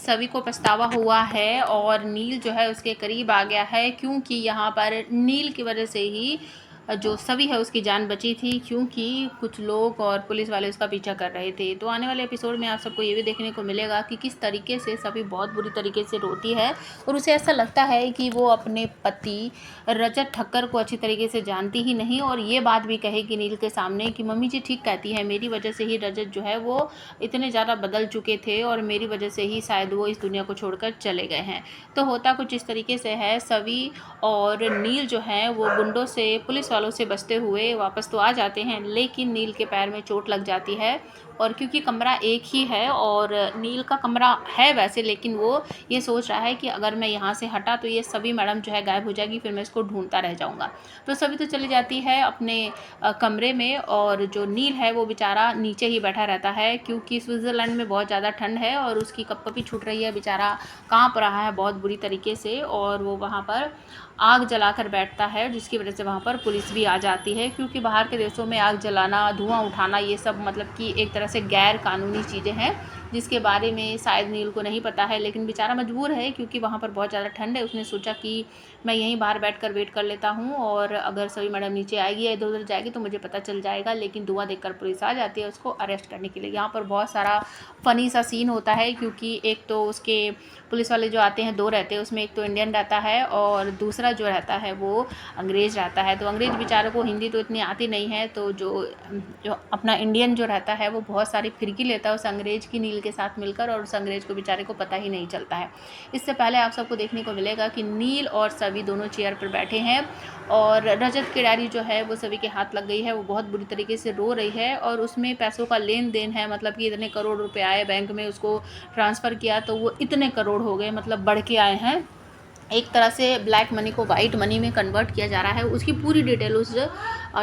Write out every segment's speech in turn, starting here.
सभी को पछतावा हुआ है और नील जो है उसके करीब आ गया है, क्योंकि यहाँ पर नील की वजह से ही जो सभी है उसकी जान बची थी, क्योंकि कुछ लोग और पुलिस वाले उसका पीछा कर रहे थे। तो आने वाले एपिसोड में आप सबको ये भी देखने को मिलेगा कि किस तरीके से सभी बहुत बुरी तरीके से रोती है और उसे ऐसा लगता है कि वो अपने पति रजत ठक्कर को अच्छी तरीके से जानती ही नहीं, और ये बात भी कहेगी नील के सामने कि मम्मी जी ठीक कहती है, मेरी वजह से ही रजत जो है वो इतने ज़्यादा बदल चुके थे और मेरी वजह से ही शायद वो इस दुनिया को छोड़कर चले गए हैं। तो होता कुछ इस तरीके से है, सभी और नील जो है वो गुंडों से, पुलिस वालों से बचते हुए वापस तो आ जाते हैं, लेकिन नील के पैर में चोट लग जाती है। और क्योंकि कमरा एक ही है और नील का कमरा है वैसे, लेकिन वो ये सोच रहा है कि अगर मैं यहाँ से हटा तो ये सभी मैडम जो है गायब हो जाएगी, फिर मैं इसको ढूंढता रह जाऊँगा। तो सभी तो चली जाती है अपने कमरे में, और जो नील है वो बेचारा नीचे ही बैठा रहता है, क्योंकि स्विट्ज़रलैंड में बहुत ज़्यादा ठंड है और उसकी कपकपी छूट रही है, बेचारा काँप रहा है बहुत बुरी तरीके से, और वो वहाँ पर आग जलाकर बैठता है, जिसकी वजह से वहाँ पर पुलिस भी आ जाती है, क्योंकि बाहर के देशों में आग जलाना, धुआं उठाना, ये सब मतलब कि एक तरह से गैर कानूनी चीज़ें हैं, जिसके बारे में शायद नील को नहीं पता है, लेकिन बेचारा मजबूर है क्योंकि वहाँ पर बहुत ज़्यादा ठंड है। उसने सोचा कि मैं यहीं बाहर बैठकर वेट कर लेता हूँ, और अगर सभी मैडम नीचे आएगी या इधर उधर जाएगी तो मुझे पता चल जाएगा, लेकिन धुआं देखकर पुलिस आ जाती है उसको अरेस्ट करने के लिए। यहाँ पर बहुत सारा फ़नी सा सीन होता है, क्योंकि एक तो उसके पुलिस वाले जो आते हैं 2 रहते हैं, उसमें एक तो इंडियन रहता है और दूसरा जो रहता है वो अंग्रेज़ रहता है। तो अंग्रेज़ बेचारों को हिंदी तो इतनी आती नहीं है, तो जो अपना इंडियन जो रहता है वो बहुत सारी फिरकी लेता है उस अंग्रेज़ की नील के साथ मिलकर, और उस अंग्रेज़ को बेचारे को पता ही नहीं चलता है। इससे पहले आप सबको देखने को मिलेगा कि नील और सभी दोनों चेयर पर बैठे हैं, और रजत की डायरी जो है वो सभी के हाथ लग गई है, वो बहुत बुरी तरीके से रो रही है, और उसमें पैसों का लेन देन है, मतलब कि इतने करोड़ रुपए आए बैंक में, उसको ट्रांसफ़र किया तो वो इतने करोड़ हो गए, मतलब बढ़ के आए हैं। एक तरह से ब्लैक मनी को वाइट मनी में कन्वर्ट किया जा रहा है, उसकी पूरी डिटेल उस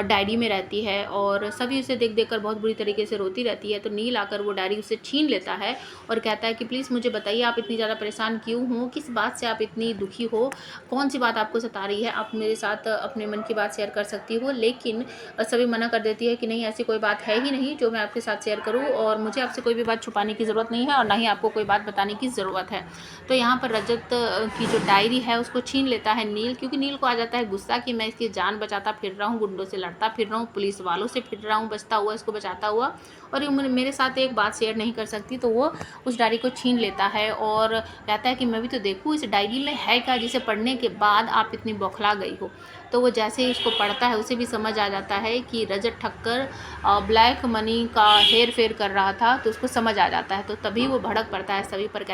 डायरी में रहती है, और सभी उसे देख देख कर बहुत बुरी तरीके से रोती रहती है। तो नील आकर वो डायरी उससे छीन लेता है और कहता है कि प्लीज़ मुझे बताइए आप इतनी ज़्यादा परेशान क्यों हो, किस बात से आप इतनी दुखी हो, कौन सी बात आपको सता रही है, आप मेरे साथ अपने मन की बात शेयर कर सकती हो। लेकिन सभी मना कर देती है कि नहीं, ऐसी कोई बात है ही नहीं जो मैं आपके साथ शेयर करूँ, और मुझे आपसे कोई भी बात छुपाने की ज़रूरत नहीं है और ना ही आपको कोई बात बताने की ज़रूरत है। तो यहाँ पर रजत की जो डायरी है उसको छीन लेता है नील, क्योंकि नील को आ जाता है गुस्सा कि मैं इसकी जान बचाता फिर रहा हूँ, गुंडों से लड़ता फिर रहा हूँ, पुलिस वालों से फिर रहा हूँ बचता हुआ, इसको बचाता हुआ, और ये मेरे साथ एक बात शेयर नहीं कर सकती। तो वो उस डायरी को छीन लेता है और कहता है कि मैं भी तो देखूँ इस डायरी में है क्या, जिसे पढ़ने के बाद आप इतनी बौखला गई हो। तो वो जैसे ही उसको पढ़ता है उसे भी समझ आ जाता है कि रजत ठक्कर ब्लैक मनी का हेर फेर कर रहा था, तो उसको समझ आ जाता है। तो तभी वो भड़क पड़ता है सभी पर, कहता